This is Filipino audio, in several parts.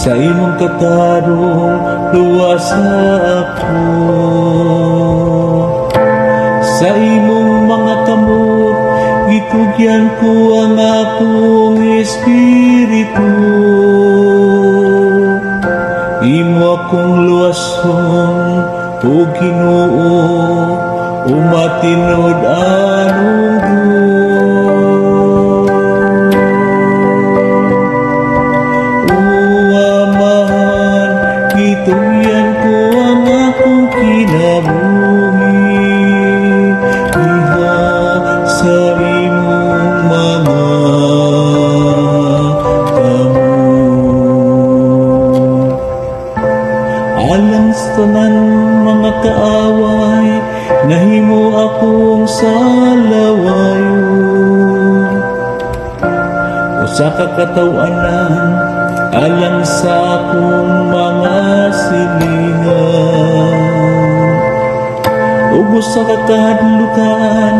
Sa imong katarong luwasa ako. Sa imong mga kamot gitugyan ko ang akong espiritu. Imo akong luwason o Ginoo, o matinod anong gitugyan ko ang akong kinabuhi diha sa imong mga kamot. Alang sa tanan mga kaaway, nahimo akong salawayon. Usa ka katawanan alang sa akong mga silingan, ug usa ka kahadlukan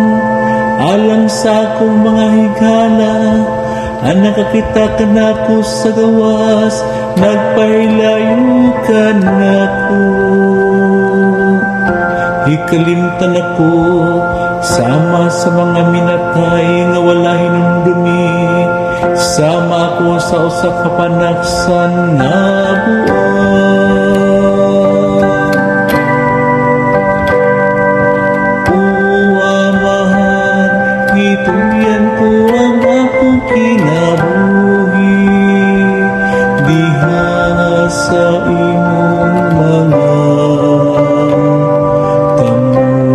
alang sa akong mga higala. Ang nakakita ka nako sa gawas, nagpailayo ka nako. Hikalimtan ako sama sa mga minatay nga wala hinumdumi. Sama ako sa usa ka panaksan nga buwan. Amahan, gitugyan ko ang akong kinabuhi diha sa imong mga kamot.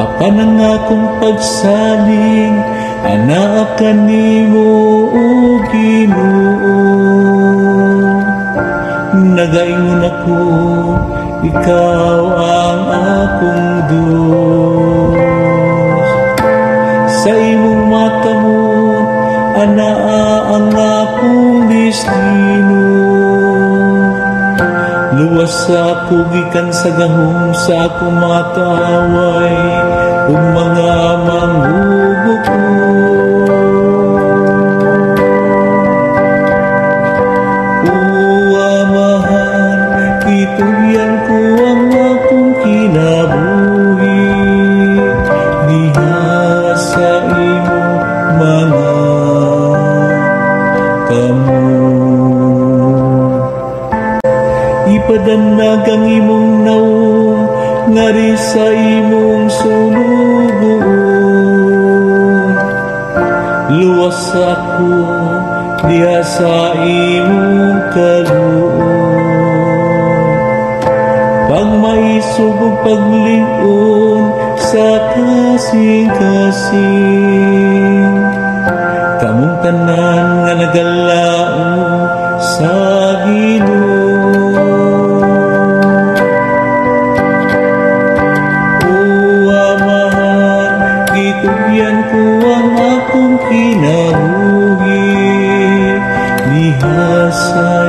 Apan ang akong pagsaling, anak kanimo o Ginoo. Nagaingon ako, ikaw ang akong Diyos. Sa imong mata mo, anaa ang akong destino. Luwas ako gikan sa gahom sa akong mga kaaway ug mga manghugo ko. Gitugyan ko ang akong kinabuhi diha sa imong mga kamot. Ipadanag ang imong naong ngari sa imong sulugoon. Luwas ako diha sa imong kaluon. Pagmaisog o paglingon sa kasing-kasing, kamong tanan nga nagalaon sa Ginoo. O Amahan, gitugyan ko ang akong kinabuhi diha sa